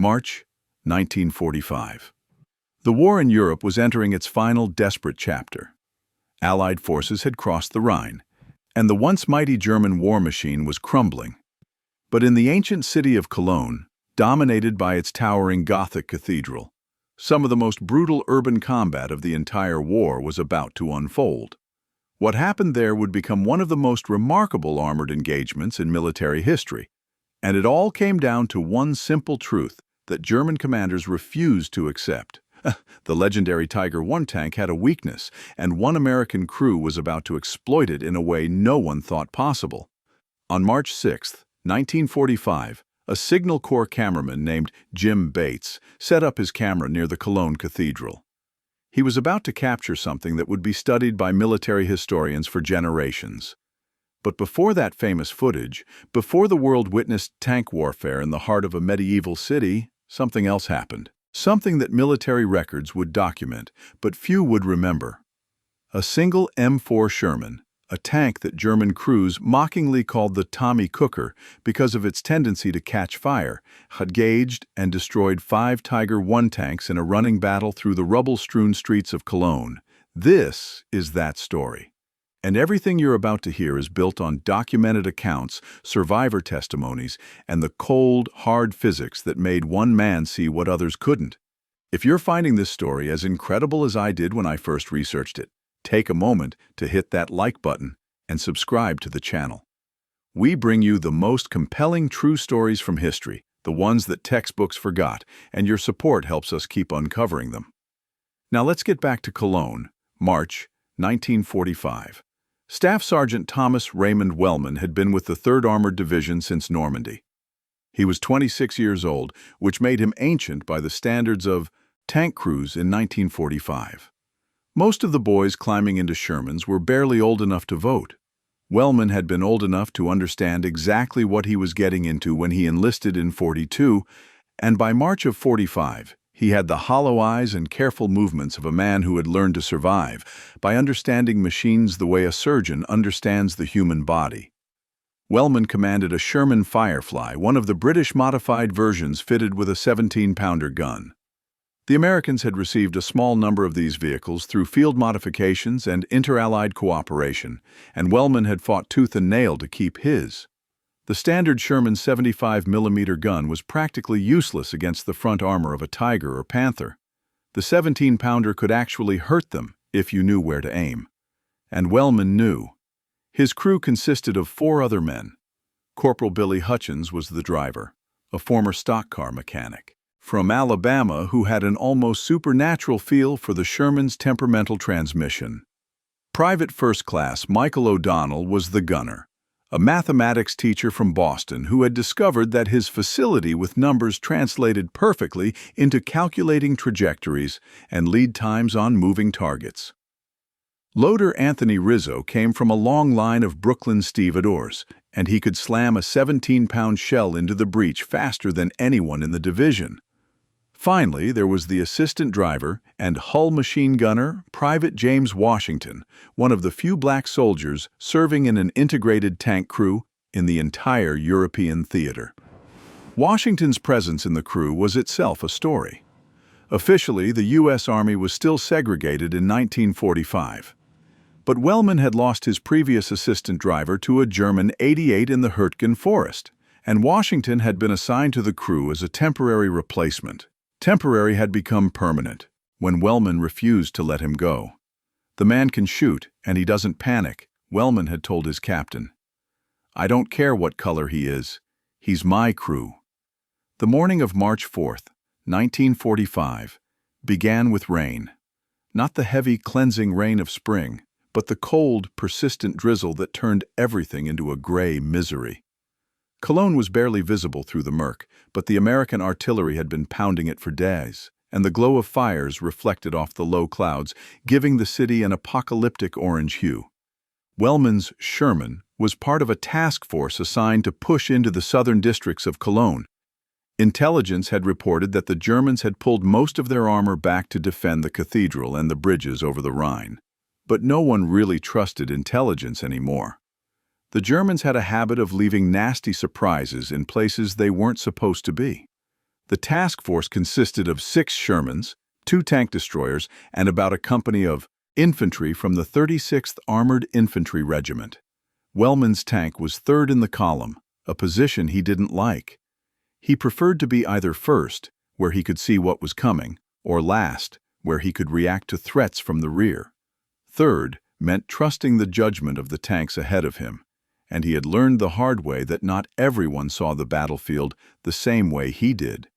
March 1945. The war in Europe was entering its final desperate chapter. Allied forces had crossed the Rhine, and the once mighty German war machine was crumbling. But in the ancient city of Cologne, dominated by its towering Gothic cathedral, some of the most brutal urban combat of the entire war was about to unfold. What happened there would become one of the most remarkable armored engagements in military history, and it all came down to one simple truth that German commanders refused to accept. The legendary Tiger I tank had a weakness, and one American crew was about to exploit it in a way no one thought possible. On March 6, 1945, a Signal Corps cameraman named Jim Bates set up his camera near the Cologne Cathedral. He was about to capture something that would be studied by military historians for generations. But before that famous footage, before the world witnessed tank warfare in the heart of a medieval city, something else happened. Something that military records would document, but few would remember. A single M4 Sherman, a tank that German crews mockingly called the Tommy Cooker because of its tendency to catch fire, had gauged and destroyed 5 Tiger I tanks in a running battle through the rubble-strewn streets of Cologne. This is that story. And everything you're about to hear is built on documented accounts, survivor testimonies, and the cold, hard physics that made one man see what others couldn't. If you're finding this story as incredible as I did when I first researched it, take a moment to hit that like button and subscribe to the channel. We bring you the most compelling true stories from history, the ones that textbooks forgot, and your support helps us keep uncovering them. Now let's get back to Cologne, March 1945. Staff Sergeant Thomas Raymond Wellman had been with the 3rd Armored Division since Normandy. He was 26 years old, which made him ancient by the standards of tank crews in 1945. Most of the boys climbing into Shermans were barely old enough to vote. Wellman had been old enough to understand exactly what he was getting into when he enlisted in 42, and by March of 45, he had the hollow eyes and careful movements of a man who had learned to survive by understanding machines the way a surgeon understands the human body. Wellman commanded a Sherman Firefly, one of the British modified versions fitted with a 17-pounder gun. The Americans had received a small number of these vehicles through field modifications and inter-allied cooperation, and Wellman had fought tooth and nail to keep his. The standard Sherman 75mm gun was practically useless against the front armor of a Tiger or Panther. The 17-pounder could actually hurt them if you knew where to aim. And Wellman knew. His crew consisted of 4 other men. Corporal Billy Hutchins was the driver, a former stock car mechanic from Alabama who had an almost supernatural feel for the Sherman's temperamental transmission. Private First Class Michael O'Donnell was the gunner, a mathematics teacher from Boston who had discovered that his facility with numbers translated perfectly into calculating trajectories and lead times on moving targets. Loader Anthony Rizzo came from a long line of Brooklyn stevedores, and he could slam a 17-pound shell into the breech faster than anyone in the division. Finally, there was the assistant driver and hull machine gunner, Private James Washington, one of the few black soldiers serving in an integrated tank crew in the entire European theater. Washington's presence in the crew was itself a story. Officially, the U.S. Army was still segregated in 1945. But Wellman had lost his previous assistant driver to a German 88 in the Hürtgen Forest, and Washington had been assigned to the crew as a temporary replacement. Temporary had become permanent when Wellman refused to let him go. The man can shoot, and he doesn't panic, Wellman had told his captain. I don't care what color he is. He's my crew. The morning of March 4th, 1945, began with rain. Not the heavy, cleansing rain of spring, but the cold, persistent drizzle that turned everything into a gray misery. Cologne was barely visible through the murk, but the American artillery had been pounding it for days, and the glow of fires reflected off the low clouds, giving the city an apocalyptic orange hue. Wellman's Sherman was part of a task force assigned to push into the southern districts of Cologne. Intelligence had reported that the Germans had pulled most of their armor back to defend the cathedral and the bridges over the Rhine. But no one really trusted intelligence anymore. The Germans had a habit of leaving nasty surprises in places they weren't supposed to be. The task force consisted of 6 Shermans, 2 tank destroyers, and about a company of infantry from the 36th Armored Infantry Regiment. Wellman's tank was third in the column, a position he didn't like. He preferred to be either first, where he could see what was coming, or last, where he could react to threats from the rear. Third meant trusting the judgment of the tanks ahead of him, and he had learned the hard way that not everyone saw the battlefield the same way he did.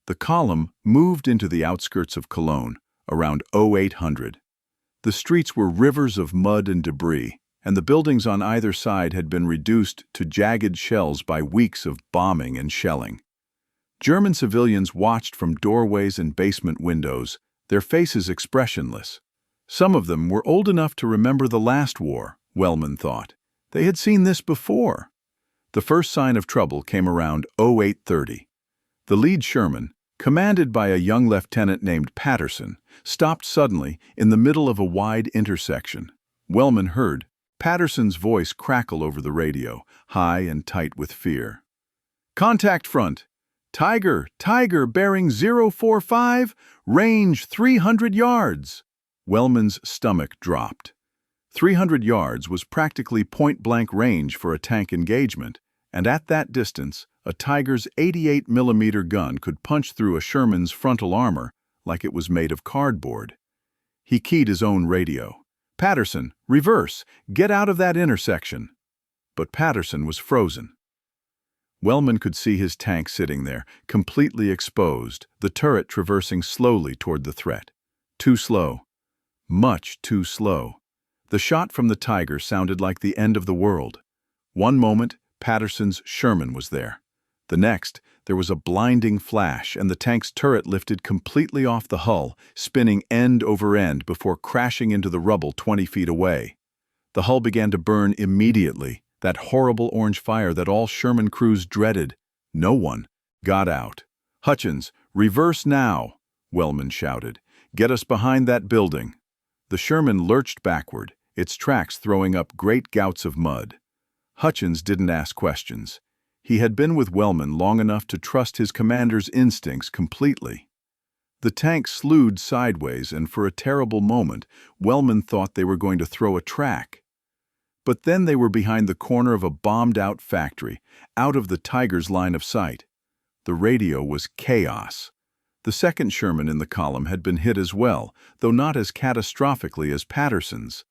The column moved into the outskirts of Cologne, around 0800. The streets were rivers of mud and debris, and the buildings on either side had been reduced to jagged shells by weeks of bombing and shelling. German civilians watched from doorways and basement windows, their faces expressionless. Some of them were old enough to remember the last war, Wellman thought. They had seen this before. The first sign of trouble came around 0830. The lead Sherman, commanded by a young lieutenant named Patterson, stopped suddenly in the middle of a wide intersection. Wellman heard Patterson's voice crackle over the radio, high and tight with fear. "Contact front! Tiger bearing 045, range 300 yards!" Wellman's stomach dropped. 300 yards was practically point-blank range for a tank engagement, and at that distance, a Tiger's 88mm gun could punch through a Sherman's frontal armor like it was made of cardboard. He keyed his own radio. "Patterson, reverse! Get out of that intersection!" But Patterson was frozen. Wellman could see his tank sitting there, completely exposed, the turret traversing slowly toward the threat. Too slow. Much too slow. The shot from the Tiger sounded like the end of the world. One moment, Patterson's Sherman was there. The next, there was a blinding flash, and the tank's turret lifted completely off the hull, spinning end over end before crashing into the rubble 20 feet away. The hull began to burn immediately, that horrible orange fire that all Sherman crews dreaded. No one got out. "Hutchins, reverse now!" Wellman shouted. "Get us behind that building." The Sherman lurched backward, its tracks throwing up great gouts of mud. Hutchins didn't ask questions. He had been with Wellman long enough to trust his commander's instincts completely. The tank slewed sideways, and for a terrible moment, Wellman thought they were going to throw a track. But then they were behind the corner of a bombed-out factory, out of the Tiger's line of sight. The radio was chaos. The second Sherman in the column had been hit as well, though not as catastrophically as Patterson's.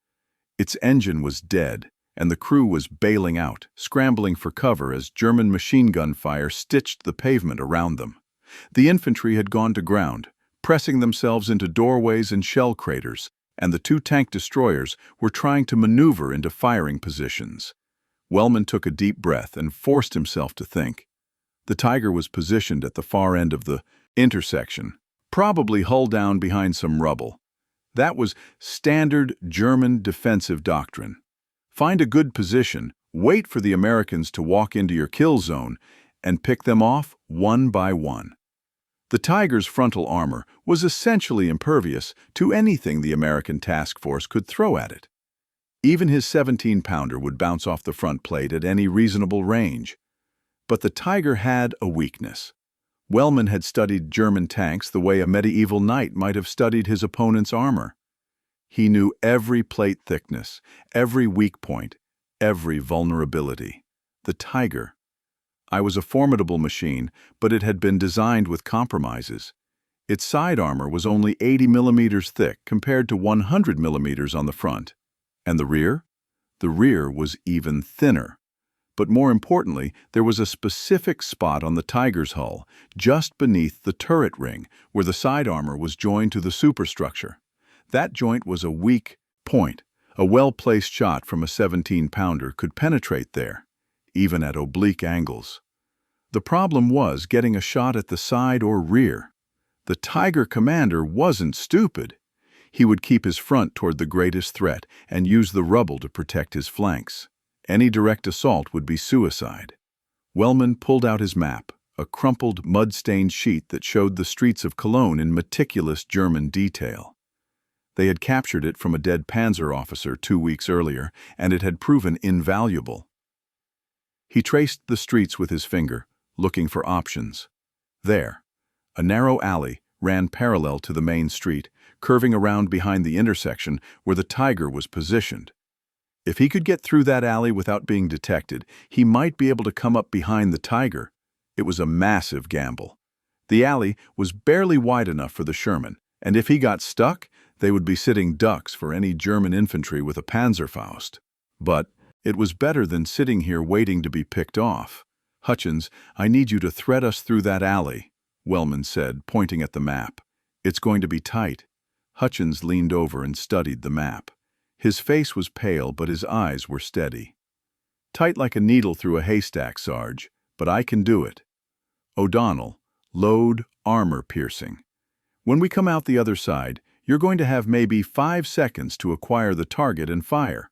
Its engine was dead, and the crew was bailing out, scrambling for cover as German machine gun fire stitched the pavement around them. The infantry had gone to ground, pressing themselves into doorways and shell craters, and the 2 tank destroyers were trying to maneuver into firing positions. Wellman took a deep breath and forced himself to think. The Tiger was positioned at the far end of the intersection, probably hull down behind some rubble. That was standard German defensive doctrine. Find a good position, wait for the Americans to walk into your kill zone, and pick them off one by one. The Tiger's frontal armor was essentially impervious to anything the American task force could throw at it. Even his 17-pounder would bounce off the front plate at any reasonable range. But the Tiger had a weakness. Wellman had studied German tanks the way a medieval knight might have studied his opponent's armor. He knew every plate thickness, every weak point, every vulnerability. The Tiger. I was a formidable machine, but it had been designed with compromises. Its side armor was only 80 millimeters thick compared to 100 millimeters on the front. And the rear? The rear was even thinner. But more importantly, there was a specific spot on the Tiger's hull, just beneath the turret ring, where the side armor was joined to the superstructure. That joint was a weak point. A well-placed shot from a 17-pounder could penetrate there, even at oblique angles. The problem was getting a shot at the side or rear. The Tiger commander wasn't stupid. He would keep his front toward the greatest threat and use the rubble to protect his flanks. Any direct assault would be suicide. Wellman pulled out his map, a crumpled, mud-stained sheet that showed the streets of Cologne in meticulous German detail. They had captured it from a dead panzer officer 2 weeks earlier, and it had proven invaluable. He traced the streets with his finger, looking for options. There, A narrow alley ran parallel to the main street, curving around behind the intersection where the Tiger was positioned. If he could get through that alley without being detected, he might be able to come up behind the Tiger. It was a massive gamble. The alley was barely wide enough for the Sherman, and if he got stuck, they would be sitting ducks for any German infantry with a Panzerfaust. But it was better than sitting here waiting to be picked off. "Hutchins, I need you to thread us through that alley," Wellman said, pointing at the map. "It's going to be tight." Hutchins leaned over and studied the map. His face was pale, but his eyes were steady. "Tight like a needle through a haystack, Sarge, but I can do it." "O'Donnell, load armor piercing. When we come out the other side, you're going to have maybe 5 seconds to acquire the target and fire.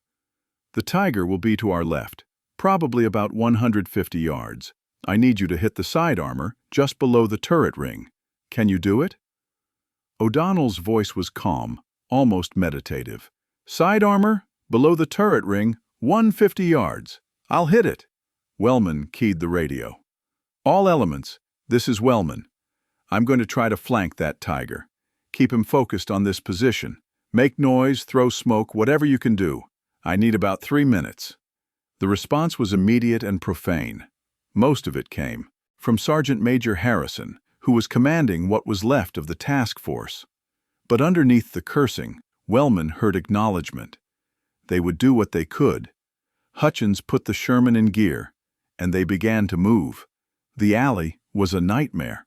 The Tiger will be to our left, probably about 150 yards. I need you to hit the side armor just below the turret ring. Can you do it?" O'Donnell's voice was calm, almost meditative. "Side armor, below the turret ring, 150 yards. I'll hit it." Wellman keyed the radio. "All elements, this is Wellman. I'm going to try to flank that Tiger. Keep him focused on this position. Make noise, throw smoke, whatever you can do. I need about 3 minutes." The response was immediate and profane. Most of it came from Sergeant Major Harrison, who was commanding what was left of the task force. But underneath the cursing, Wellman heard acknowledgement. They would do what they could. Hutchins put the Sherman in gear, and they began to move. The alley was a nightmare.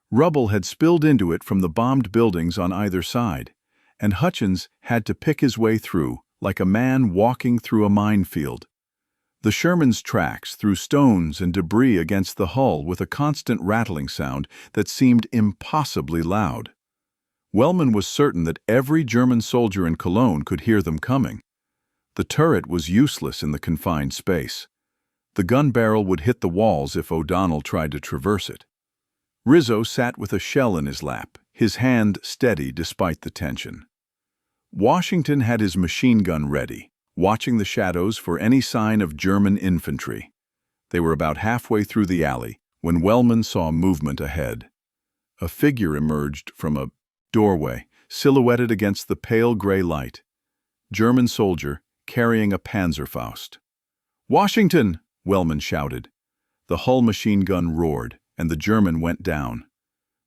Rubble had spilled into it from the bombed buildings on either side, and Hutchins had to pick his way through like a man walking through a minefield. The Sherman's tracks threw stones and debris against the hull with a constant rattling sound that seemed impossibly loud. Wellman was certain that every German soldier in Cologne could hear them coming. The turret was useless in the confined space. The gun barrel would hit the walls if O'Donnell tried to traverse it. Rizzo sat with a shell in his lap, his hand steady despite the tension. Washington had his machine gun ready, watching the shadows for any sign of German infantry. They were about halfway through the alley when Wellman saw movement ahead. A figure emerged from a doorway, silhouetted against the pale gray light. German soldier carrying a Panzerfaust. "Washington!" Wellman shouted. The Hull machine gun roared, and the German went down.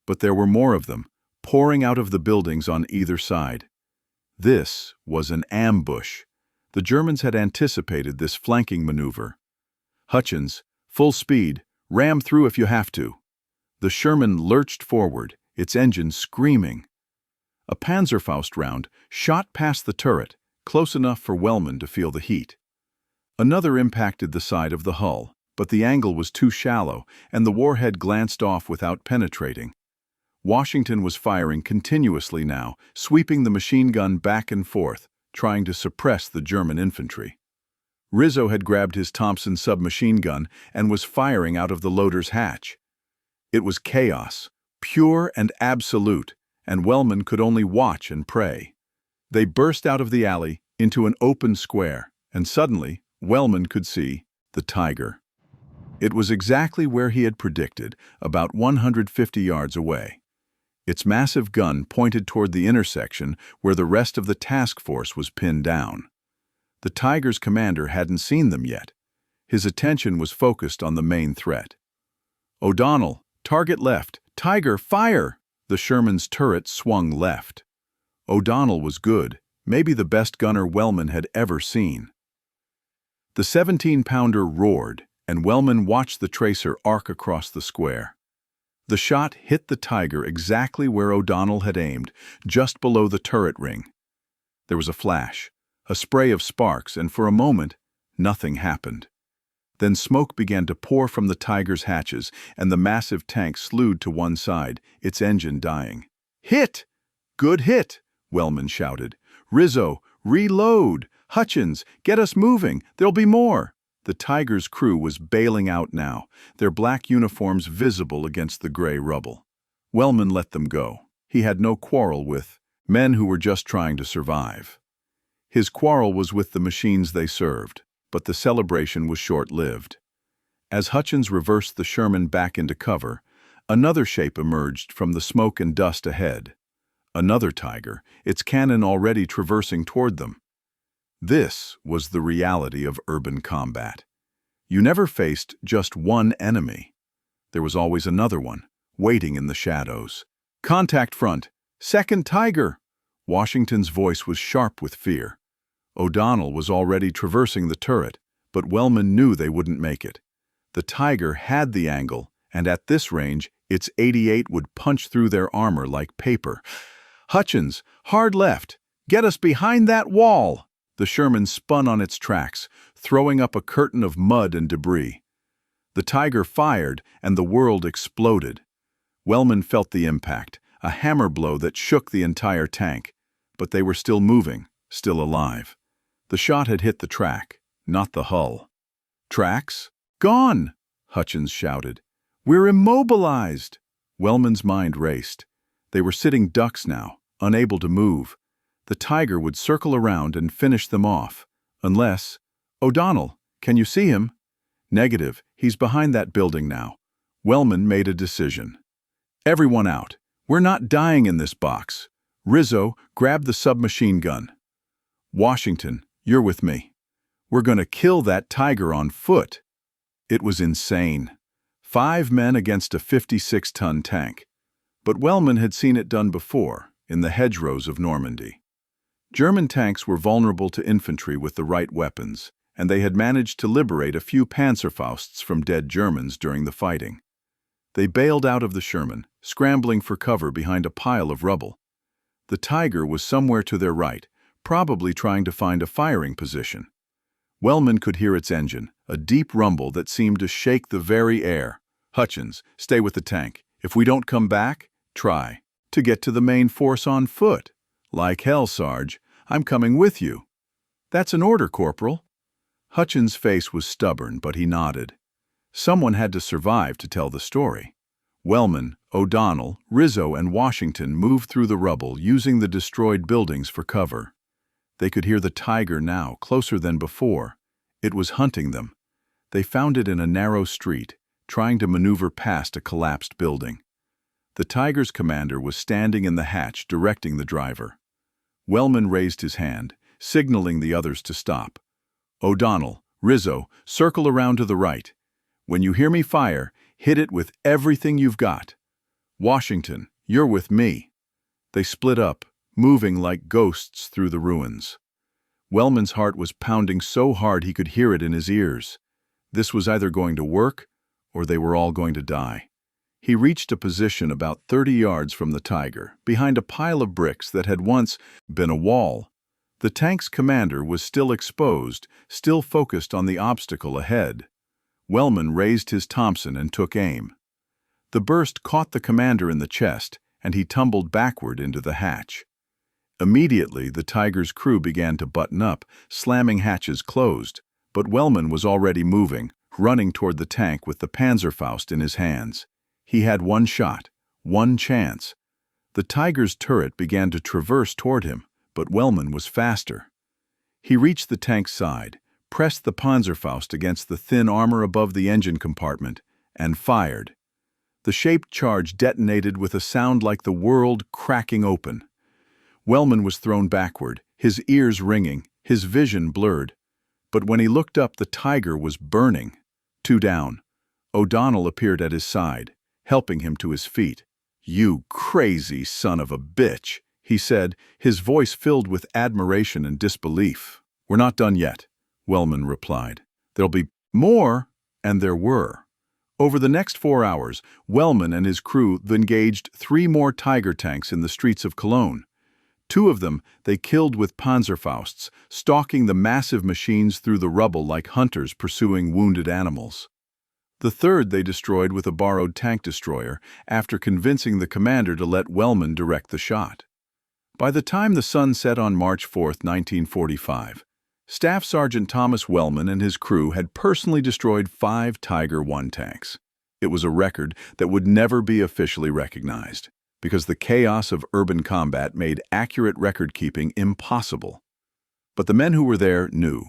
But there were more of them, pouring out of the buildings on either side. This was an ambush. The Germans had anticipated this flanking maneuver. "Hutchins, full speed, ram through if you have to." The Sherman lurched forward, its engine screaming. A Panzerfaust round shot past the turret, close enough for Wellman to feel the heat. Another impacted the side of the hull, but the angle was too shallow, and the warhead glanced off without penetrating. Washington was firing continuously now, sweeping the machine gun back and forth, trying to suppress the German infantry. Rizzo had grabbed his Thompson submachine gun and was firing out of the loader's hatch. It was chaos, pure and absolute, and Wellman could only watch and pray. They burst out of the alley into an open square, and suddenly Wellman could see the Tiger. It was exactly where he had predicted, about 150 yards away. Its massive gun pointed toward the intersection where the rest of the task force was pinned down. The Tiger's commander hadn't seen them yet. His attention was focused on the main threat. "O'Donnell, target left. Tiger, fire!" The Sherman's turret swung left. O'Donnell was good, maybe the best gunner Wellman had ever seen. The 17-pounder roared, and Wellman watched the tracer arc across the square. The shot hit the Tiger exactly where O'Donnell had aimed, just below the turret ring. There was a flash, a spray of sparks, and for a moment, nothing happened. Then smoke began to pour from the Tiger's hatches, and the massive tank slewed to one side, its engine dying. "Hit! Good hit!" Wellman shouted. "Rizzo, reload! Hutchins, get us moving! There'll be more!" The Tiger's crew was bailing out now, their black uniforms visible against the gray rubble. Wellman let them go. He had no quarrel with men who were just trying to survive. His quarrel was with the machines they served, but the celebration was short-lived. As Hutchins reversed the Sherman back into cover, Another shape emerged from the smoke and dust ahead. Another tiger, its cannon already traversing toward them. This was the reality of urban combat. You never faced just one enemy. There was always another one, waiting in the shadows. "Contact front! Second tiger!" Washington's voice was sharp with fear. O'Donnell was already traversing the turret, but Wellman knew they wouldn't make it. The tiger had the angle, and at this range, its 88 would punch through their armor like paper. "Hutchins, hard left! Get us behind that wall!" The Sherman spun on its tracks, throwing up a curtain of mud and debris. The tiger fired, and the world exploded. Wellman felt the impact, a hammer blow that shook the entire tank. But they were still moving, still alive. The shot had hit the track, not the hull. "Tracks? Gone!" Hutchins shouted. "We're immobilized!" Wellman's mind raced. They were sitting ducks now, unable to move. The tiger would circle around and finish them off. Unless— "O'Donnell, can you see him?" "Negative. He's behind that building now." Wellman made a decision. "Everyone out. We're not dying in this box. Rizzo, grab the submachine gun. Washington, you're with me. We're going to kill that tiger on foot." It was insane. 5 men against a 56-ton tank. But Wellman had seen it done before, in the hedgerows of Normandy. German tanks were vulnerable to infantry with the right weapons, and they had managed to liberate a few Panzerfausts from dead Germans during the fighting. They bailed out of the Sherman, scrambling for cover behind a pile of rubble. The tiger was somewhere to their right, probably trying to find a firing position. Wellman could hear its engine, a deep rumble that seemed to shake the very air. "Hutchins, stay with the tank. If we don't come back, try to get to the main force on foot." "Like hell, Sarge. I'm coming with you." "That's an order, Corporal." Hutchins' face was stubborn, but he nodded. Someone had to survive to tell the story. Wellman, O'Donnell, Rizzo, and Washington moved through the rubble, using the destroyed buildings for cover. They could hear the tiger now, closer than before. It was hunting them. They found it in a narrow street, trying to maneuver past a collapsed building. The tiger's commander was standing in the hatch, directing the driver. Wellman raised his hand, signaling the others to stop. "O'Donnell, Rizzo, circle around to the right. When you hear me fire, hit it with everything you've got. Washington, you're with me." They split up, moving like ghosts through the ruins. Wellman's heart was pounding so hard he could hear it in his ears. This was either going to work, or they were all going to die. He reached a position about 30 yards from the tiger, behind a pile of bricks that had once been a wall. The tank's commander was still exposed, still focused on the obstacle ahead. Wellman raised his Thompson and took aim. The burst caught the commander in the chest, and he tumbled backward into the hatch. Immediately, the tiger's crew began to button up, slamming hatches closed, but Wellman was already moving, running toward the tank with the Panzerfaust in his hands. He had one shot, one chance. The tiger's turret began to traverse toward him, but Wellman was faster. He reached the tank's side, pressed the Panzerfaust against the thin armor above the engine compartment, and fired. The shaped charge detonated with a sound like the world cracking open. Wellman was thrown backward, his ears ringing, his vision blurred. But when he looked up, the tiger was burning. 2 down. O'Donnell appeared at his side, helping him to his feet. "You crazy son of a bitch," he said, his voice filled with admiration and disbelief. "We're not done yet," Wellman replied. "There'll be more," and there were. Over the next 4 hours, Wellman and his crew engaged 3 more Tiger tanks in the streets of Cologne. 2 of them they killed with Panzerfausts, stalking the massive machines through the rubble like hunters pursuing wounded animals. The 3rd they destroyed with a borrowed tank destroyer after convincing the commander to let Wellman direct the shot. By the time the sun set on March 4, 1945, Staff Sergeant Thomas Wellman and his crew had personally destroyed 5 Tiger I tanks. It was a record that would never be officially recognized, because the chaos of urban combat made accurate record-keeping impossible. But the men who were there knew.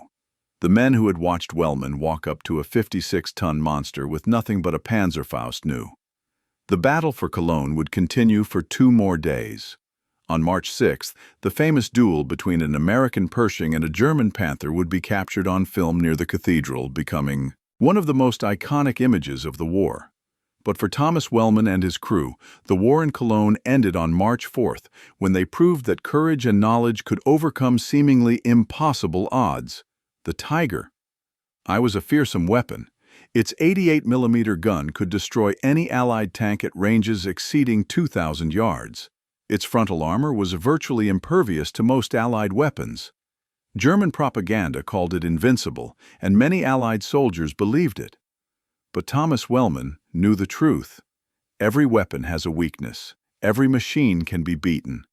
The men who had watched Wellman walk up to a 56-ton monster with nothing but a Panzerfaust knew. The battle for Cologne would continue for 2 more days. On March 6th, the famous duel between an American Pershing and a German Panther would be captured on film near the cathedral, becoming one of the most iconic images of the war. But for Thomas Wellman and his crew, the war in Cologne ended on March 4th, when they proved that courage and knowledge could overcome seemingly impossible odds. The Tiger. I was a fearsome weapon. Its 88mm gun could destroy any Allied tank at ranges exceeding 2,000 yards. Its frontal armor was virtually impervious to most Allied weapons. German propaganda called it invincible, and many Allied soldiers believed it. But Thomas Wellman knew the truth. Every weapon has a weakness. Every machine can be beaten.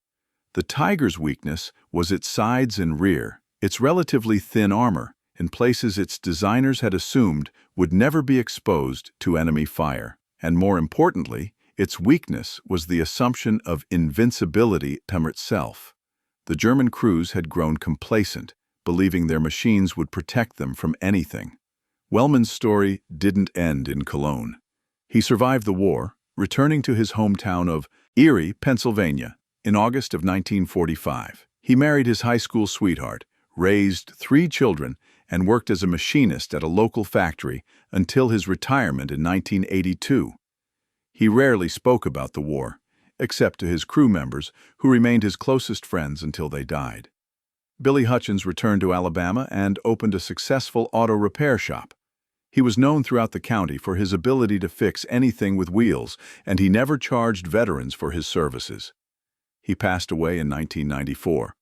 The Tiger's weakness was its sides and rear, its relatively thin armor, in places its designers had assumed would never be exposed to enemy fire. And more importantly, its weakness was the assumption of invincibility itself. The German crews had grown complacent, believing their machines would protect them from anything. Wellman's story didn't end in Cologne. He survived the war, returning to his hometown of Erie, Pennsylvania, in August of 1945. He married his high school sweetheart, raised 3 children, and worked as a machinist at a local factory until his retirement in 1982. He rarely spoke about the war, except to his crew members, who remained his closest friends until they died. Billy Hutchins returned to Alabama and opened a successful auto repair shop. He was known throughout the county for his ability to fix anything with wheels, and he never charged veterans for his services. He passed away in 1994.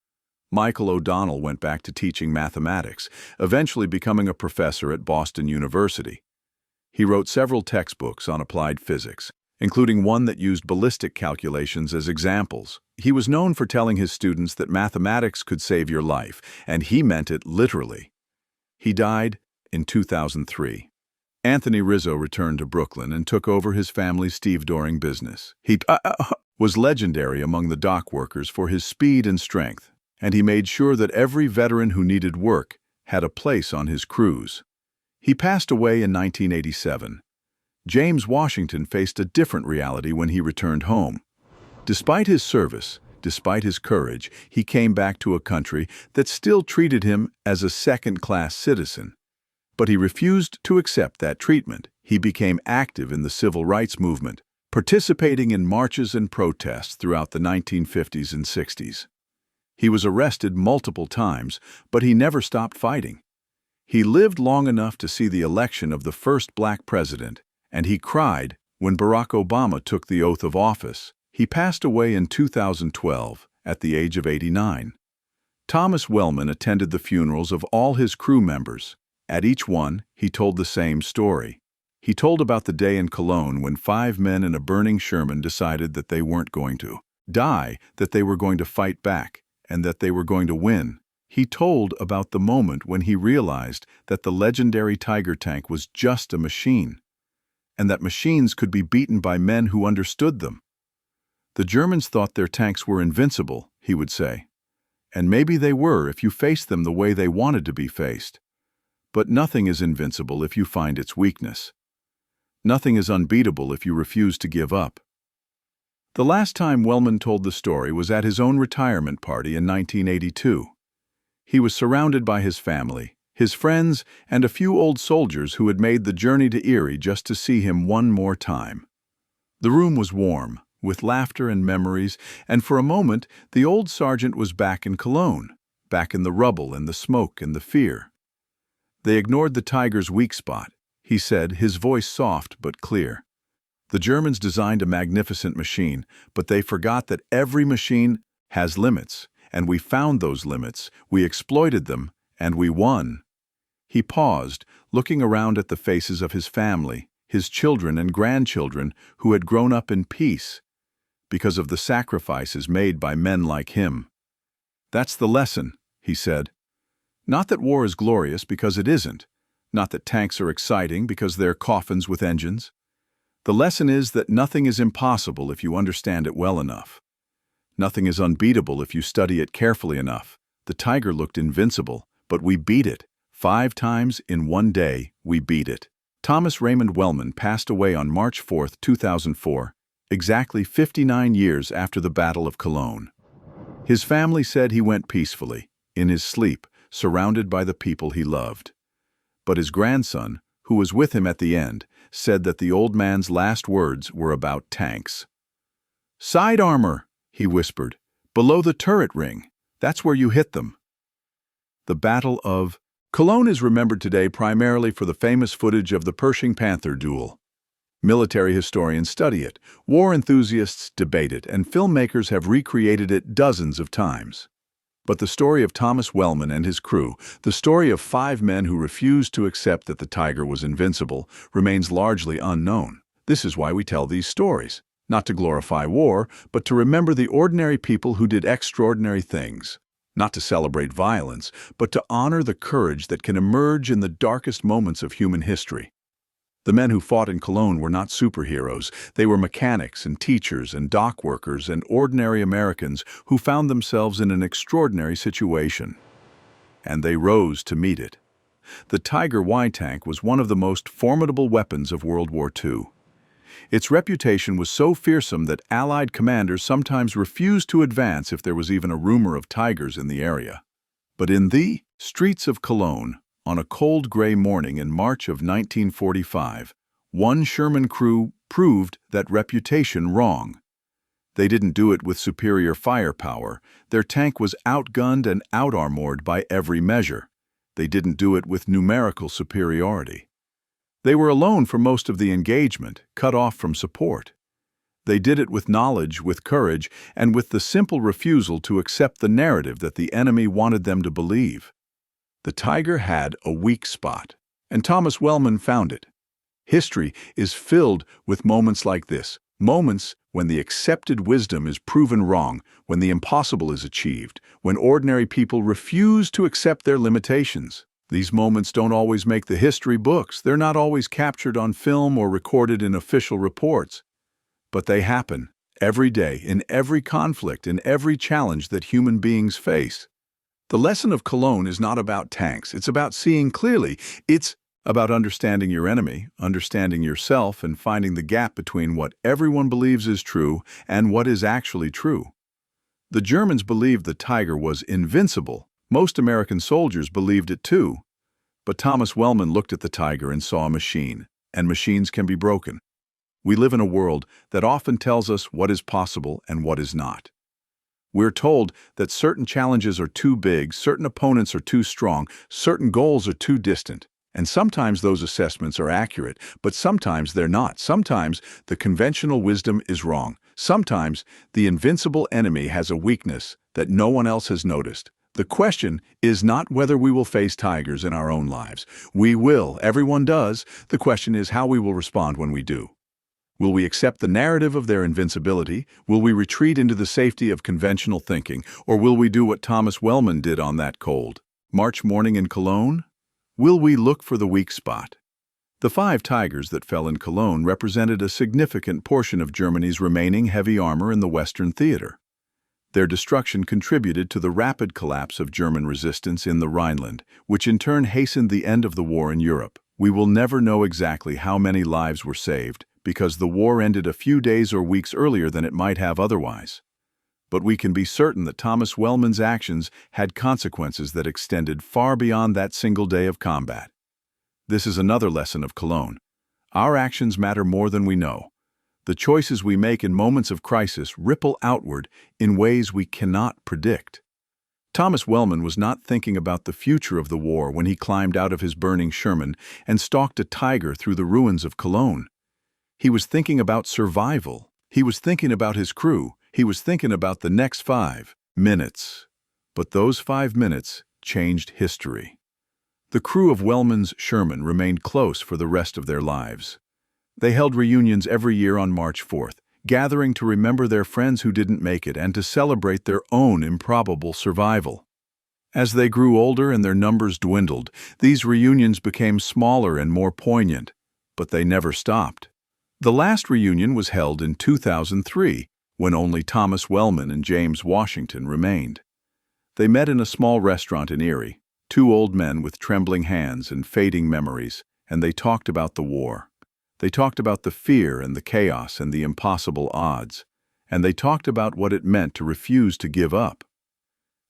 Michael O'Donnell went back to teaching mathematics, eventually becoming a professor at Boston University. He wrote several textbooks on applied physics, including one that used ballistic calculations as examples. He was known for telling his students that mathematics could save your life, and he meant it literally. He died in 2003. Anthony Rizzo returned to Brooklyn and took over his family's stevedoring business. He was legendary among the dock workers for his speed and strength, and he made sure that every veteran who needed work had a place on his crews. He passed away in 1987. James Washington faced a different reality when he returned home. Despite his service, despite his courage, he came back to a country that still treated him as a second-class citizen. But he refused to accept that treatment. He became active in the civil rights movement, participating in marches and protests throughout the 1950s and 60s. He was arrested multiple times, but he never stopped fighting. He lived long enough to see the election of the first black president, and he cried when Barack Obama took the oath of office. He passed away in 2012 at the age of 89. Thomas Wellman attended the funerals of all his crew members. At each one, he told the same story. He told about the day in Cologne when 5 men in a burning Sherman decided that they weren't going to die, that they were going to fight back, and that they were going to win. He told about the moment when he realized that the legendary Tiger tank was just a machine, and that machines could be beaten by men who understood them. The Germans thought their tanks were invincible, he would say. And maybe they were if you faced them the way they wanted to be faced. But nothing is invincible if you find its weakness. Nothing is unbeatable if you refuse to give up. The last time Wellman told the story was at his own retirement party in 1982. He was surrounded by his family, his friends, and a few old soldiers who had made the journey to Erie just to see him one more time. The room was warm, with laughter and memories, and for a moment the old sergeant was back in Cologne, back in the rubble and the smoke and the fear. They ignored the Tiger's weak spot, he said, his voice soft but clear. The Germans designed a magnificent machine, but they forgot that every machine has limits, and we found those limits, we exploited them, and we won. He paused, looking around at the faces of his family, his children and grandchildren who had grown up in peace because of the sacrifices made by men like him. That's the lesson, he said. Not that war is glorious, because it isn't. Not that tanks are exciting, because they're coffins with engines. The lesson is that nothing is impossible if you understand it well enough. Nothing is unbeatable if you study it carefully enough. The Tiger looked invincible, but we beat it. 5 times in one day, we beat it. Thomas Raymond Wellman passed away on March 4, 2004, exactly 59 years after the Battle of Cologne. His family said he went peacefully, in his sleep, surrounded by the people he loved. But his grandson, who was with him at the end, said that the old man's last words were about tanks. "Side armor," he whispered, "below the turret ring. That's where you hit them." The Battle of Cologne is remembered today primarily for the famous footage of the Pershing Panther duel. Military historians study it, war enthusiasts debate it, and filmmakers have recreated it dozens of times. But the story of Thomas Wellman and his crew, the story of 5 men who refused to accept that the Tiger was invincible, remains largely unknown. This is why we tell these stories, not to glorify war, but to remember the ordinary people who did extraordinary things. Not to celebrate violence, but to honor the courage that can emerge in the darkest moments of human history. The men who fought in Cologne were not superheroes. They were mechanics and teachers and dock workers and ordinary Americans who found themselves in an extraordinary situation. And they rose to meet it. The Tiger Y tank was one of the most formidable weapons of World War II. Its reputation was so fearsome that Allied commanders sometimes refused to advance if there was even a rumor of Tigers in the area. But in the streets of Cologne, on a cold gray morning in March of 1945, one Sherman crew proved that reputation wrong. They didn't do it with superior firepower. Their tank was outgunned and outarmored by every measure. They didn't do it with numerical superiority. They were alone for most of the engagement, cut off from support. They did it with knowledge, with courage, and with the simple refusal to accept the narrative that the enemy wanted them to believe. The Tiger had a weak spot, and Thomas Wellman found it. History is filled with moments like this, moments when the accepted wisdom is proven wrong, when the impossible is achieved, when ordinary people refuse to accept their limitations. These moments don't always make the history books. They're not always captured on film or recorded in official reports. But they happen every day, in every conflict, in every challenge that human beings face. The lesson of Cologne is not about tanks. It's about seeing clearly. It's about understanding your enemy, understanding yourself, and finding the gap between what everyone believes is true and what is actually true. The Germans believed the Tiger was invincible. Most American soldiers believed it too. But Thomas Wellman looked at the Tiger and saw a machine, and machines can be broken. We live in a world that often tells us what is possible and what is not. We're told that certain challenges are too big, certain opponents are too strong, certain goals are too distant. And sometimes those assessments are accurate, but sometimes they're not. Sometimes the conventional wisdom is wrong. Sometimes the invincible enemy has a weakness that no one else has noticed. The question is not whether we will face tigers in our own lives. We will, everyone does. The question is how we will respond when we do. Will we accept the narrative of their invincibility? Will we retreat into the safety of conventional thinking? Or will we do what Thomas Wellman did on that cold March morning in Cologne? Will we look for the weak spot? The 5 Tigers that fell in Cologne represented a significant portion of Germany's remaining heavy armor in the Western Theater. Their destruction contributed to the rapid collapse of German resistance in the Rhineland, which in turn hastened the end of the war in Europe. We will never know exactly how many lives were saved, because the war ended a few days or weeks earlier than it might have otherwise. But we can be certain that Thomas Wellman's actions had consequences that extended far beyond that single day of combat. This is another lesson of Cologne. Our actions matter more than we know. The choices we make in moments of crisis ripple outward in ways we cannot predict. Thomas Wellman was not thinking about the future of the war when he climbed out of his burning Sherman and stalked a Tiger through the ruins of Cologne. He was thinking about survival. He was thinking about his crew. He was thinking about the next 5 minutes. But those 5 minutes changed history. The crew of Wellman's Sherman remained close for the rest of their lives. They held reunions every year on March 4th, gathering to remember their friends who didn't make it and to celebrate their own improbable survival. As they grew older and their numbers dwindled, these reunions became smaller and more poignant, but they never stopped. The last reunion was held in 2003, when only Thomas Wellman and James Washington remained. They met in a small restaurant in Erie, 2 old men with trembling hands and fading memories, and they talked about the war. They talked about the fear and the chaos and the impossible odds. And they talked about what it meant to refuse to give up.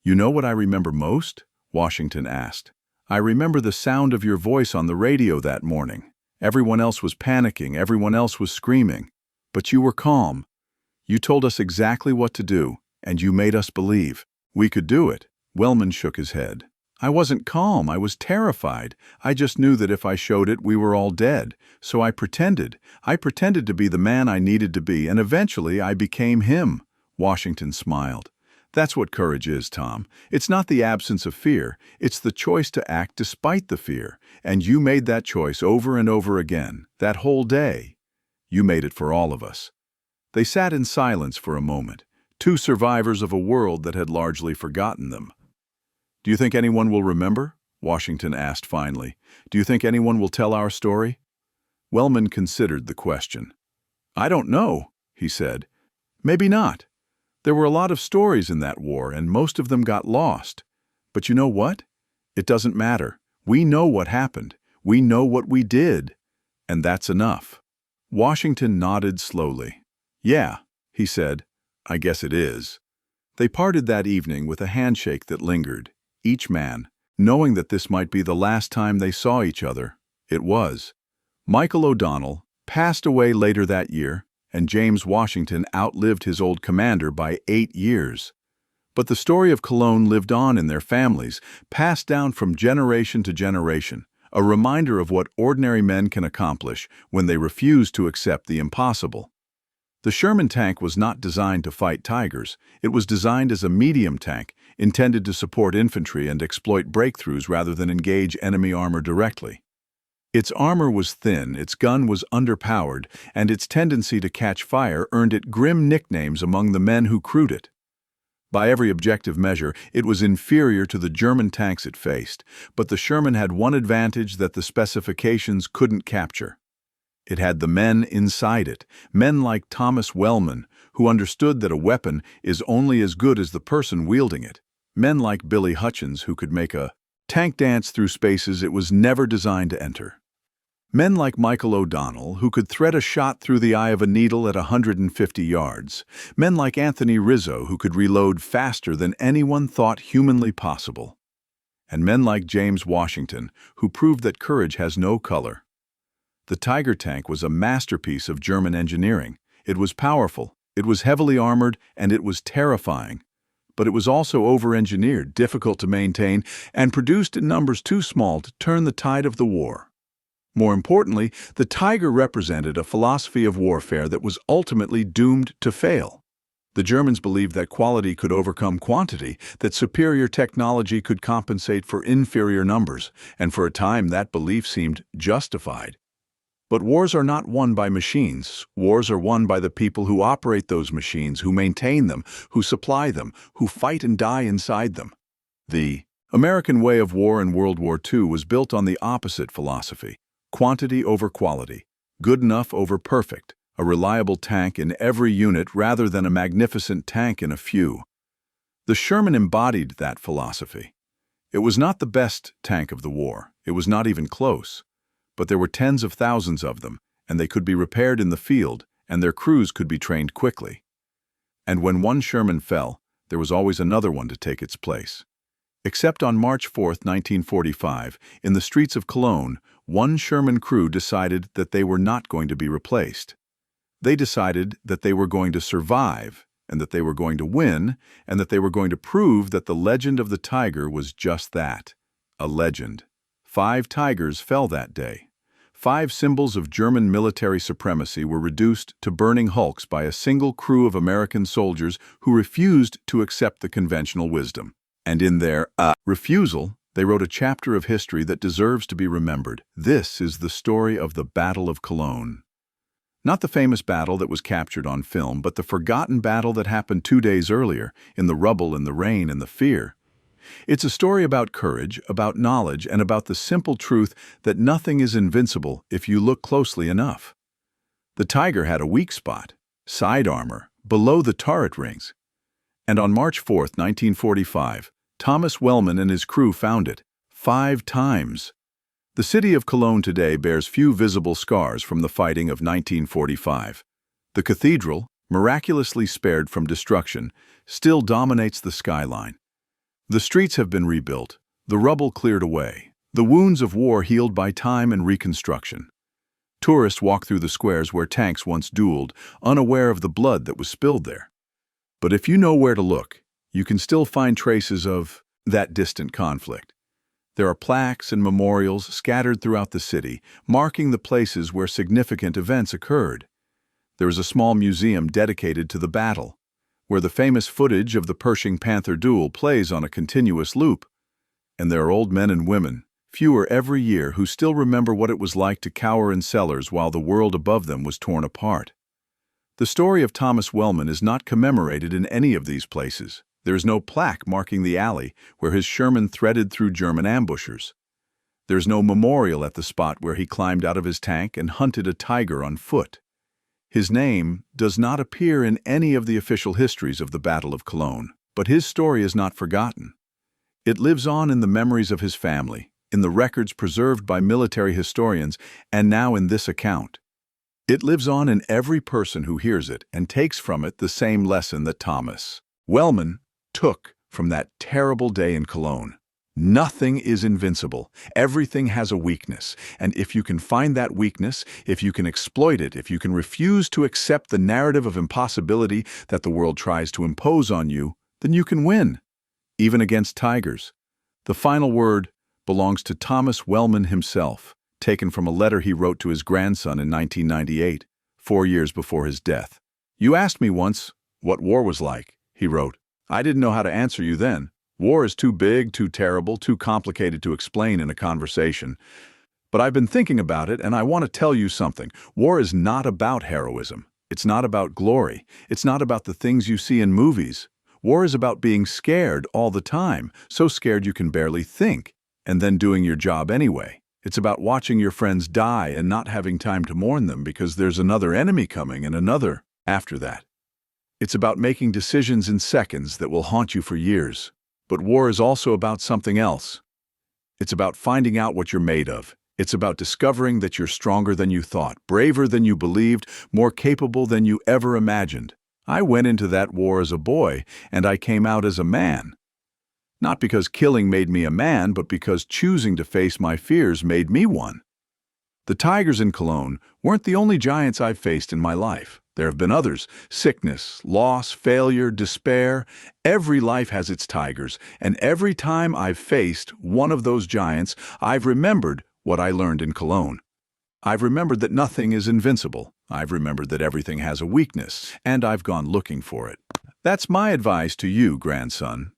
"You know what I remember most?" Washington asked. "I remember the sound of your voice on the radio that morning. Everyone else was panicking, everyone else was screaming. But you were calm. You told us exactly what to do, and you made us believe we could do it." Wellman shook his head. "I wasn't calm, I was terrified. I just knew that if I showed it, we were all dead. So I pretended. I pretended to be the man I needed to be, and eventually I became him." Washington smiled. "That's what courage is, Tom. It's not the absence of fear. It's the choice to act despite the fear. And you made that choice over and over again, that whole day. You made it for all of us." They sat in silence for a moment, two survivors of a world that had largely forgotten them. "Do you think anyone will remember?" Washington asked finally. "Do you think anyone will tell our story?" Wellman considered the question. "I don't know," he said. "Maybe not. There were a lot of stories in that war, and most of them got lost. But you know what? It doesn't matter. We know what happened. We know what we did. And that's enough." Washington nodded slowly. "Yeah," he said, "I guess it is." They parted that evening with a handshake that lingered, each man, knowing that this might be the last time they saw each other. It was. Michael O'Donnell passed away later that year, and James Washington outlived his old commander by 8 years. But the story of Cologne lived on in their families, passed down from generation to generation, a reminder of what ordinary men can accomplish when they refuse to accept the impossible. The Sherman tank was not designed to fight Tigers. It was designed as a medium tank, intended to support infantry and exploit breakthroughs rather than engage enemy armor directly. Its armor was thin, its gun was underpowered, and its tendency to catch fire earned it grim nicknames among the men who crewed it. By every objective measure, it was inferior to the German tanks it faced, but the Sherman had one advantage that the specifications couldn't capture. It had the men inside it, men like Thomas Wellman, who understood that a weapon is only as good as the person wielding it, men like Billy Hutchins, who could make a tank dance through spaces it was never designed to enter. Men like Michael O'Donnell, who could thread a shot through the eye of a needle at 150 yards. Men like Anthony Rizzo, who could reload faster than anyone thought humanly possible. And men like James Washington, who proved that courage has no color. The Tiger tank was a masterpiece of German engineering. It was powerful, it was heavily armored, and it was terrifying. But it was also over-engineered, difficult to maintain, and produced in numbers too small to turn the tide of the war. More importantly, the Tiger represented a philosophy of warfare that was ultimately doomed to fail. The Germans believed that quality could overcome quantity, that superior technology could compensate for inferior numbers, and for a time that belief seemed justified. But wars are not won by machines. Wars are won by the people who operate those machines, who maintain them, who supply them, who fight and die inside them. The American way of war in World War II was built on the opposite philosophy. Quantity over quality, good enough over perfect, a reliable tank in every unit rather than a magnificent tank in a few. The Sherman embodied that philosophy. It was not the best tank of the war, it was not even close, but there were tens of thousands of them, and they could be repaired in the field, and their crews could be trained quickly. And when one Sherman fell, there was always another one to take its place. Except on March 4, 1945, in the streets of Cologne, one Sherman crew decided that they were not going to be replaced. They decided that they were going to survive, and that they were going to win, and that they were going to prove that the legend of the Tiger was just that, a legend. 5 Tigers fell that day. 5 symbols of German military supremacy were reduced to burning hulks by a single crew of American soldiers who refused to accept the conventional wisdom. And in their refusal, they wrote a chapter of history that deserves to be remembered. This is the story of the Battle of Cologne. Not the famous battle that was captured on film, but the forgotten battle that happened 2 days earlier, in the rubble and the rain and the fear. It's a story about courage, about knowledge, and about the simple truth that nothing is invincible if you look closely enough. The Tiger had a weak spot, side armor, below the turret rings. And on March 4, 1945, Thomas Wellman and his crew found it 5 times. The city of Cologne today bears few visible scars from the fighting of 1945. The cathedral, miraculously spared from destruction, still dominates the skyline. The streets have been rebuilt, the rubble cleared away, the wounds of war healed by time and reconstruction. Tourists walk through the squares where tanks once dueled, unaware of the blood that was spilled there. But if you know where to look, you can still find traces of that distant conflict. There are plaques and memorials scattered throughout the city, marking the places where significant events occurred. There is a small museum dedicated to the battle, where the famous footage of the Pershing Panther duel plays on a continuous loop. And there are old men and women, fewer every year, who still remember what it was like to cower in cellars while the world above them was torn apart. The story of Thomas Wellman is not commemorated in any of these places. There is no plaque marking the alley where his Sherman threaded through German ambushers. There is no memorial at the spot where he climbed out of his tank and hunted a tiger on foot. His name does not appear in any of the official histories of the Battle of Cologne, but his story is not forgotten. It lives on in the memories of his family, in the records preserved by military historians, and now in this account. It lives on in every person who hears it and takes from it the same lesson that Thomas Wellman took from that terrible day in Cologne. Nothing is invincible. Everything has a weakness. And if you can find that weakness, if you can exploit it, if you can refuse to accept the narrative of impossibility that the world tries to impose on you, then you can win, even against tigers. The final word belongs to Thomas Wellman himself, taken from a letter he wrote to his grandson in 1998, 4 years before his death. "You asked me once what war was like," he wrote. "I didn't know how to answer you then. War is too big, too terrible, too complicated to explain in a conversation. But I've been thinking about it, and I want to tell you something. War is not about heroism. It's not about glory. It's not about the things you see in movies. War is about being scared all the time, so scared you can barely think, and then doing your job anyway. It's about watching your friends die and not having time to mourn them because there's another enemy coming and another after that. It's about making decisions in seconds that will haunt you for years. But war is also about something else. It's about finding out what you're made of. It's about discovering that you're stronger than you thought, braver than you believed, more capable than you ever imagined. I went into that war as a boy, and I came out as a man. Not because killing made me a man, but because choosing to face my fears made me one. The tigers in Cologne weren't the only giants I've faced in my life. There have been others: sickness, loss, failure, despair. Every life has its tigers, and every time I've faced one of those giants, I've remembered what I learned in Cologne. I've remembered that nothing is invincible. I've remembered that everything has a weakness, and I've gone looking for it. That's my advice to you, grandson.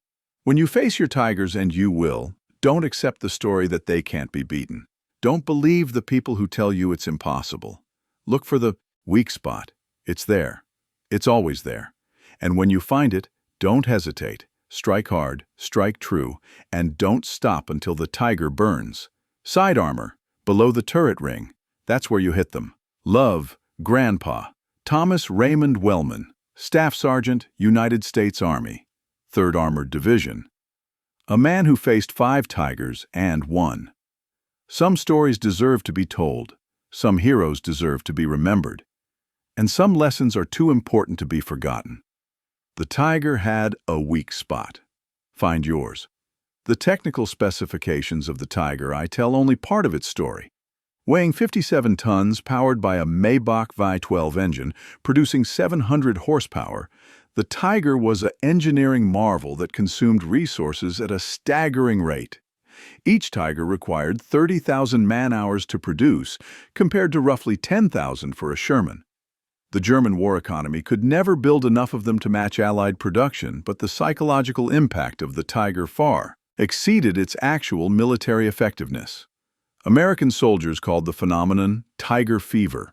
When you face your tigers, and you will, don't accept the story that they can't be beaten. Don't believe the people who tell you it's impossible. Look for the weak spot. It's there. It's always there. And when you find it, don't hesitate. Strike hard, strike true, and don't stop until the tiger burns. Side armor, below the turret ring. That's where you hit them. Love, Grandpa. Thomas Raymond Wellman, Staff Sergeant, United States Army, 3rd Armored Division. A man who faced 5 tigers and won. Some stories deserve to be told. Some heroes deserve to be remembered. And some lessons are too important to be forgotten. The tiger had a weak spot. Find yours. The technical specifications of the Tiger I tell only part of its story. Weighing 57 tons, powered by a Maybach V12 engine, producing 700 horsepower, the Tiger was an engineering marvel that consumed resources at a staggering rate. Each Tiger required 30,000 man-hours to produce, compared to roughly 10,000 for a Sherman. The German war economy could never build enough of them to match Allied production, but the psychological impact of the Tiger far exceeded its actual military effectiveness. American soldiers called the phenomenon Tiger Fever.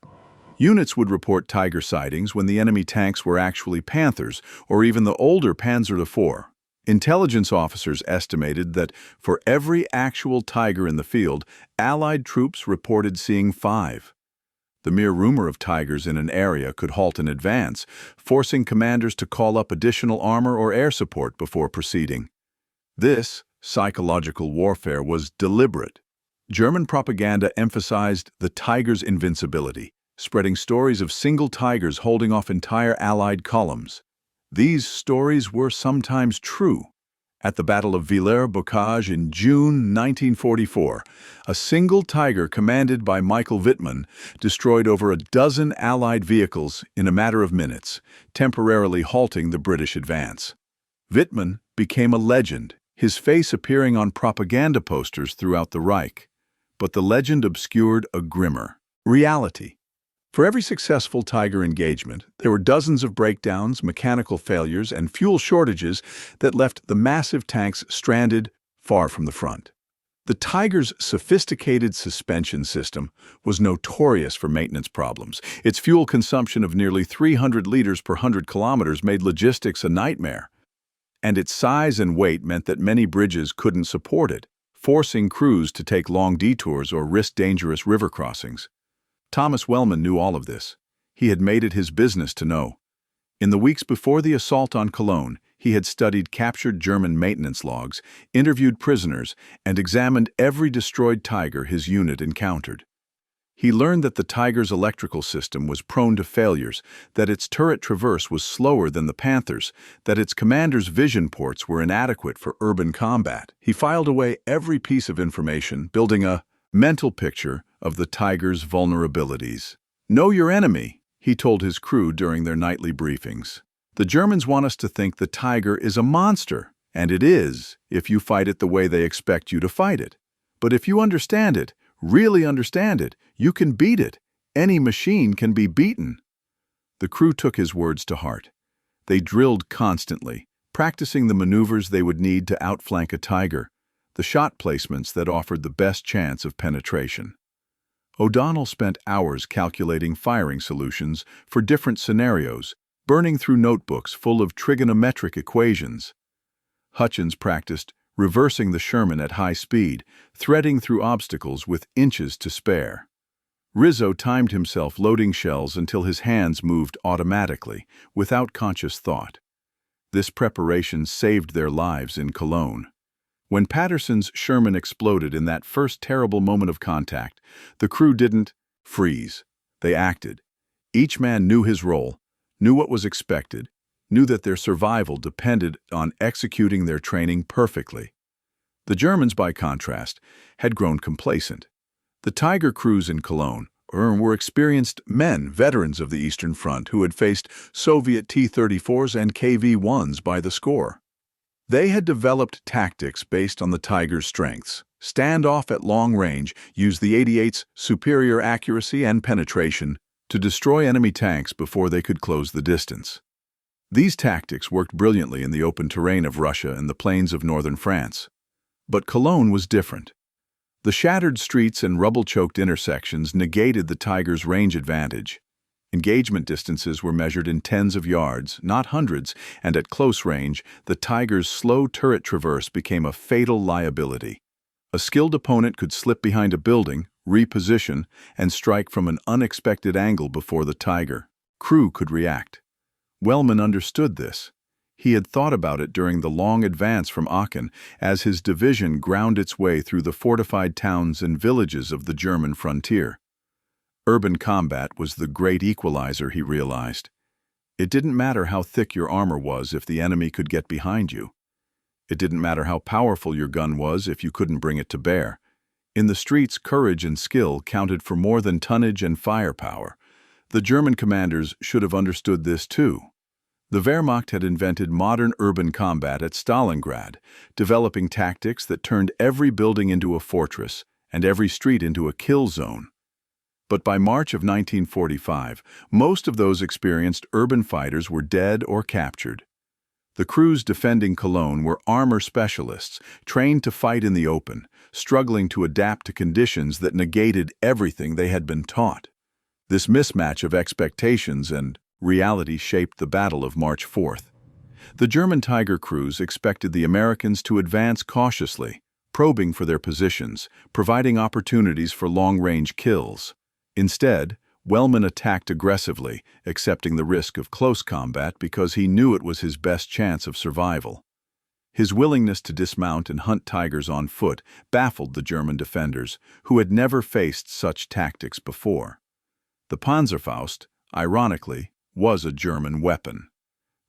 Units would report Tiger sightings when the enemy tanks were actually Panthers, or even the older Panzer IV. Intelligence officers estimated that for every actual Tiger in the field, Allied troops reported seeing 5. The mere rumor of tigers in an area could halt an advance, forcing commanders to call up additional armor or air support before proceeding. This psychological warfare was deliberate. German propaganda emphasized the tiger's invincibility, spreading stories of single tigers holding off entire Allied columns. These stories were sometimes true. At the Battle of Villers-Bocage in June 1944, a single tiger commanded by Michael Wittmann destroyed over a dozen Allied vehicles in a matter of minutes, temporarily halting the British advance. Wittmann became a legend, his face appearing on propaganda posters throughout the Reich. But the legend obscured a grimmer reality. For every successful Tiger engagement, there were dozens of breakdowns, mechanical failures, and fuel shortages that left the massive tanks stranded far from the front. The Tiger's sophisticated suspension system was notorious for maintenance problems. Its fuel consumption of nearly 300 liters per 100 kilometers made logistics a nightmare. And its size and weight meant that many bridges couldn't support it, forcing crews to take long detours or risk dangerous river crossings. Thomas Wellman knew all of this. He had made it his business to know. In the weeks before the assault on Cologne, he had studied captured German maintenance logs, interviewed prisoners, and examined every destroyed Tiger his unit encountered. He learned that the Tiger's electrical system was prone to failures, that its turret traverse was slower than the Panther's, that its commander's vision ports were inadequate for urban combat. He filed away every piece of information, building a mental picture of the Tiger's vulnerabilities. "Know your enemy," he told his crew during their nightly briefings. "The Germans want us to think the Tiger is a monster, and it is, if you fight it the way they expect you to fight it. But if you understand it, really understand it, you can beat it. Any machine can be beaten." The crew took his words to heart. They drilled constantly, practicing the maneuvers they would need to outflank a Tiger, the shot placements that offered the best chance of penetration. O'Donnell spent hours calculating firing solutions for different scenarios, burning through notebooks full of trigonometric equations. Hutchins practiced reversing the Sherman at high speed, threading through obstacles with inches to spare. Rizzo timed himself loading shells until his hands moved automatically, without conscious thought. This preparation saved their lives in Cologne. When Patterson's Sherman exploded in that first terrible moment of contact, the crew didn't freeze. They acted. Each man knew his role, knew what was expected, knew that their survival depended on executing their training perfectly. The Germans, by contrast, had grown complacent. The Tiger crews in Cologne were experienced men, veterans of the Eastern Front, who had faced Soviet T-34s and KV-1s by the score. They had developed tactics based on the Tiger's strengths. Stand off at long range, use the 88's superior accuracy and penetration to destroy enemy tanks before they could close the distance. These tactics worked brilliantly in the open terrain of Russia and the plains of northern France. But Cologne was different. The shattered streets and rubble-choked intersections negated the Tiger's range advantage. Engagement distances were measured in tens of yards, not hundreds, and at close range, the Tiger's slow turret traverse became a fatal liability. A skilled opponent could slip behind a building, reposition, and strike from an unexpected angle before the Tiger crew could react. Wellman understood this. He had thought about it during the long advance from Aachen as his division ground its way through the fortified towns and villages of the German frontier. Urban combat was the great equalizer, he realized. It didn't matter how thick your armor was if the enemy could get behind you. It didn't matter how powerful your gun was if you couldn't bring it to bear. In the streets, courage and skill counted for more than tonnage and firepower. The German commanders should have understood this too. The Wehrmacht had invented modern urban combat at Stalingrad, developing tactics that turned every building into a fortress and every street into a kill zone. But by March of 1945, most of those experienced urban fighters were dead or captured. The crews defending Cologne were armor specialists, trained to fight in the open, struggling to adapt to conditions that negated everything they had been taught. This mismatch of expectations and reality shaped the Battle of March 4th. The German Tiger crews expected the Americans to advance cautiously, probing for their positions, providing opportunities for long-range kills. Instead, Wellman attacked aggressively, accepting the risk of close combat because he knew it was his best chance of survival. His willingness to dismount and hunt tigers on foot baffled the German defenders, who had never faced such tactics before. The Panzerfaust, ironically, was a German weapon.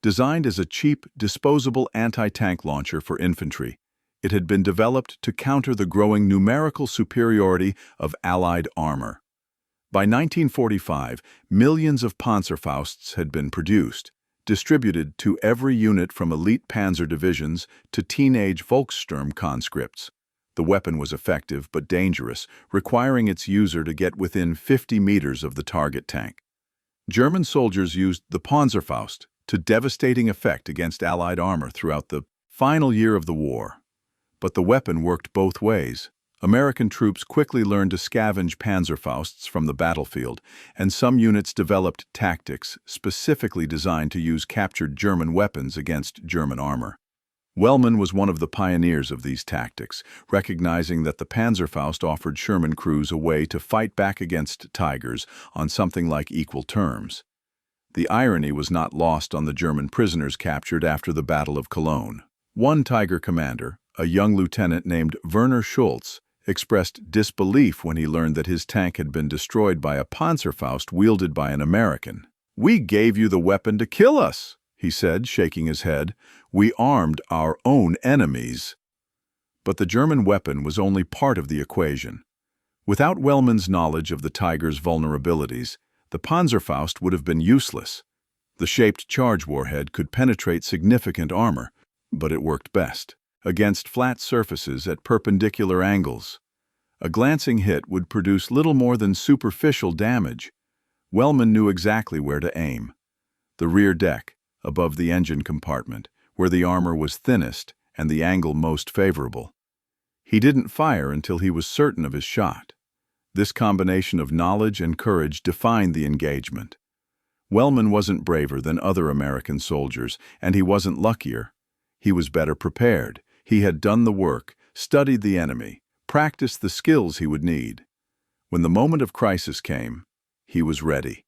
Designed as a cheap, disposable anti-tank launcher for infantry, it had been developed to counter the growing numerical superiority of Allied armor. By 1945, millions of Panzerfausts had been produced, distributed to every unit from elite panzer divisions to teenage Volkssturm conscripts. The weapon was effective but dangerous, requiring its user to get within 50 meters of the target tank. German soldiers used the Panzerfaust to devastating effect against Allied armor throughout the final year of the war. But the weapon worked both ways. American troops quickly learned to scavenge Panzerfausts from the battlefield, and some units developed tactics specifically designed to use captured German weapons against German armor. Wellman was one of the pioneers of these tactics, recognizing that the Panzerfaust offered Sherman crews a way to fight back against Tigers on something like equal terms. The irony was not lost on the German prisoners captured after the Battle of Cologne. One Tiger commander, a young lieutenant named Werner Schultz, expressed disbelief when he learned that his tank had been destroyed by a Panzerfaust wielded by an American. "We gave you the weapon to kill us," he said, shaking his head. "We armed our own enemies." But the German weapon was only part of the equation. Without Wellman's knowledge of the Tiger's vulnerabilities, the Panzerfaust would have been useless. The shaped charge warhead could penetrate significant armor, but it worked best against flat surfaces at perpendicular angles. A glancing hit would produce little more than superficial damage. Wellman knew exactly where to aim. The rear deck, above the engine compartment, where the armor was thinnest and the angle most favorable. He didn't fire until he was certain of his shot. This combination of knowledge and courage defined the engagement. Wellman wasn't braver than other American soldiers, and he wasn't luckier. He was better prepared. He had done the work, studied the enemy, practiced the skills he would need. When the moment of crisis came, he was ready.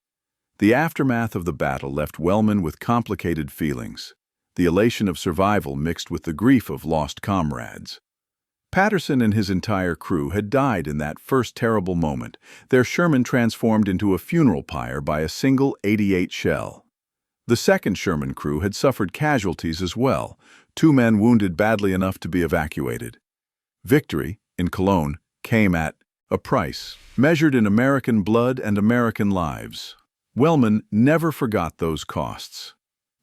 The aftermath of the battle left Wellman with complicated feelings, the elation of survival mixed with the grief of lost comrades. Patterson and his entire crew had died in that first terrible moment, their Sherman transformed into a funeral pyre by a single .88 shell. The second Sherman crew had suffered casualties as well, 2 men wounded badly enough to be evacuated. Victory, in Cologne, came at a price, measured in American blood and American lives. Wellman never forgot those costs.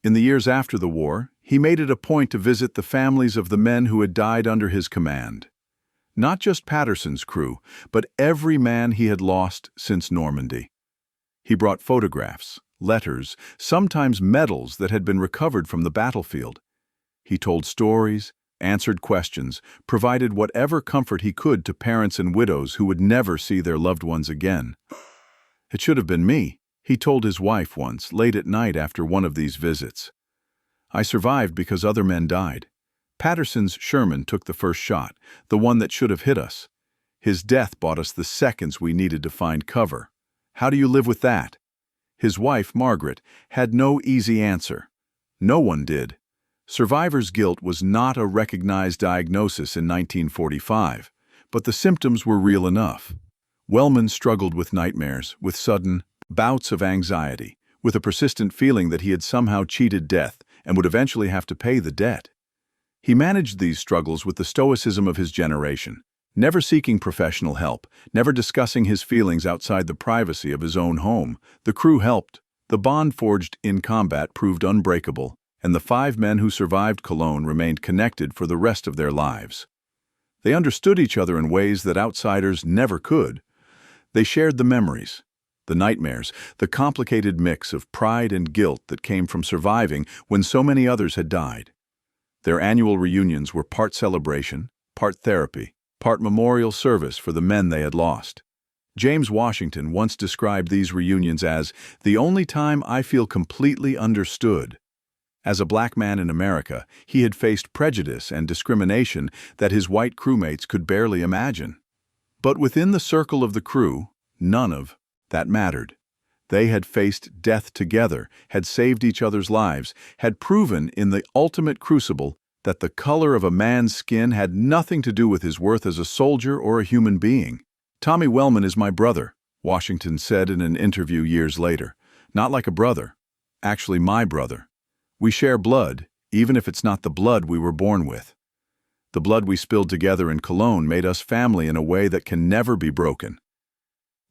In the years after the war, he made it a point to visit the families of the men who had died under his command. Not just Patterson's crew, but every man he had lost since Normandy. He brought photographs, letters, sometimes medals that had been recovered from the battlefield. He told stories, answered questions, provided whatever comfort he could to parents and widows who would never see their loved ones again. "It should have been me," he told his wife once, late at night after one of these visits. "I survived because other men died. Patterson's Sherman took the first shot, the one that should have hit us. His death bought us the seconds we needed to find cover. How do you live with that?" His wife, Margaret, had no easy answer. No one did. Survivor's guilt was not a recognized diagnosis in 1945, but the symptoms were real enough. Wellman struggled with nightmares, with sudden bouts of anxiety, with a persistent feeling that he had somehow cheated death and would eventually have to pay the debt. He managed these struggles with the stoicism of his generation, never seeking professional help, never discussing his feelings outside the privacy of his own home. The crew helped. The bond forged in combat proved unbreakable, and the 5 men who survived Cologne remained connected for the rest of their lives. They understood each other in ways that outsiders never could. They shared the memories, the nightmares, the complicated mix of pride and guilt that came from surviving when so many others had died. Their annual reunions were part celebration, part therapy, part memorial service for the men they had lost. James Washington once described these reunions as the only time I feel completely understood. As a black man in America, he had faced prejudice and discrimination that his white crewmates could barely imagine. But within the circle of the crew, none of that mattered. They had faced death together, had saved each other's lives, had proven in the ultimate crucible that the color of a man's skin had nothing to do with his worth as a soldier or a human being. "Tommy Wellman is my brother," Washington said in an interview years later. "Not like a brother. Actually, my brother. We share blood, even if it's not the blood we were born with. The blood we spilled together in Cologne made us family in a way that can never be broken."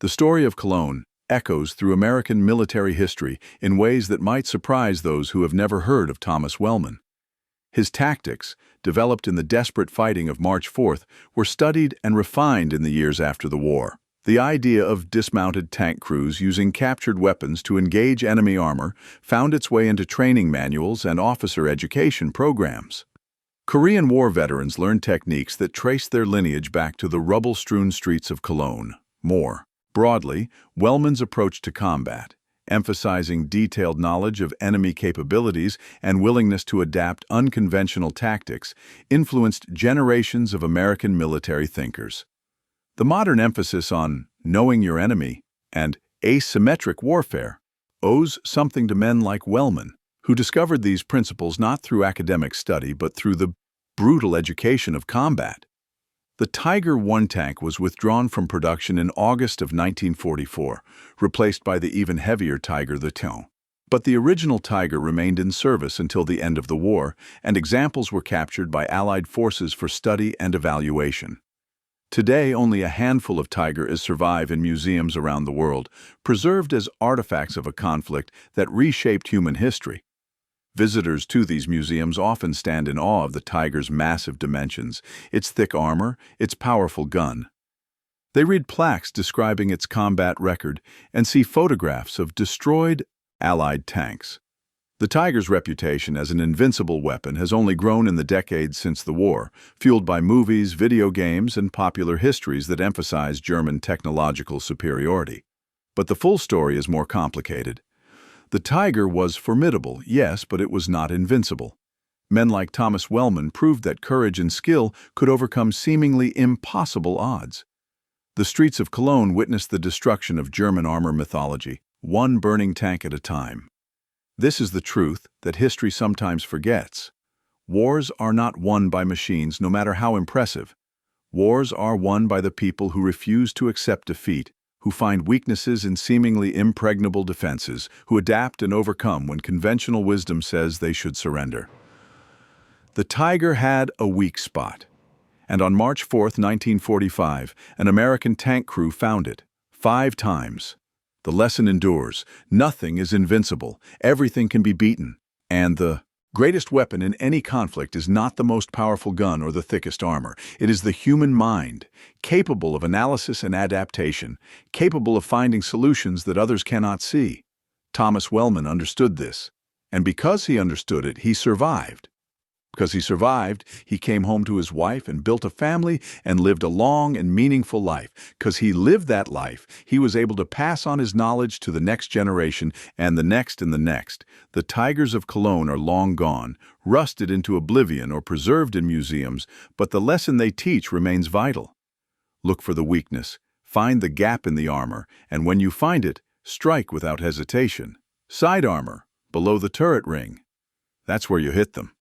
The story of Cologne echoes through American military history in ways that might surprise those who have never heard of Thomas Wellman. His tactics, developed in the desperate fighting of March 4th, were studied and refined in the years after the war. The idea of dismounted tank crews using captured weapons to engage enemy armor found its way into training manuals and officer education programs. Korean War veterans learned techniques that traced their lineage back to the rubble-strewn streets of Cologne. More broadly, Wellman's approach to combat, emphasizing detailed knowledge of enemy capabilities and willingness to adapt unconventional tactics, influenced generations of American military thinkers. The modern emphasis on knowing your enemy and asymmetric warfare owes something to men like Wellman, who discovered these principles not through academic study but through the brutal education of combat. The Tiger I tank was withdrawn from production in August of 1944, replaced by the even heavier Tiger II. But the original Tiger remained in service until the end of the war, and examples were captured by Allied forces for study and evaluation. Today, only a handful of Tigers survive in museums around the world, preserved as artifacts of a conflict that reshaped human history. Visitors to these museums often stand in awe of the Tiger's massive dimensions, its thick armor, its powerful gun. They read plaques describing its combat record and see photographs of destroyed Allied tanks. The Tiger's reputation as an invincible weapon has only grown in the decades since the war, fueled by movies, video games, and popular histories that emphasize German technological superiority. But the full story is more complicated. The Tiger was formidable, yes, but it was not invincible. Men like Thomas Wellman proved that courage and skill could overcome seemingly impossible odds. The streets of Cologne witnessed the destruction of German armor mythology, one burning tank at a time. This is the truth that history sometimes forgets. Wars are not won by machines, no matter how impressive. Wars are won by the people who refuse to accept defeat, who find weaknesses in seemingly impregnable defenses, who adapt and overcome when conventional wisdom says they should surrender. The Tiger had a weak spot, and on March 4, 1945, an American tank crew found it, 5 times. The lesson endures. Nothing is invincible. Everything can be beaten. And the greatest weapon in any conflict is not the most powerful gun or the thickest armor. It is the human mind, capable of analysis and adaptation, capable of finding solutions that others cannot see. Thomas Wellman understood this, and because he understood it, he survived. Because he survived, he came home to his wife and built a family and lived a long and meaningful life. Because he lived that life, he was able to pass on his knowledge to the next generation and the next and the next. The Tigers of Cologne are long gone, rusted into oblivion or preserved in museums, but the lesson they teach remains vital. Look for the weakness, find the gap in the armor, and when you find it, strike without hesitation. Side armor, below the turret ring. That's where you hit them.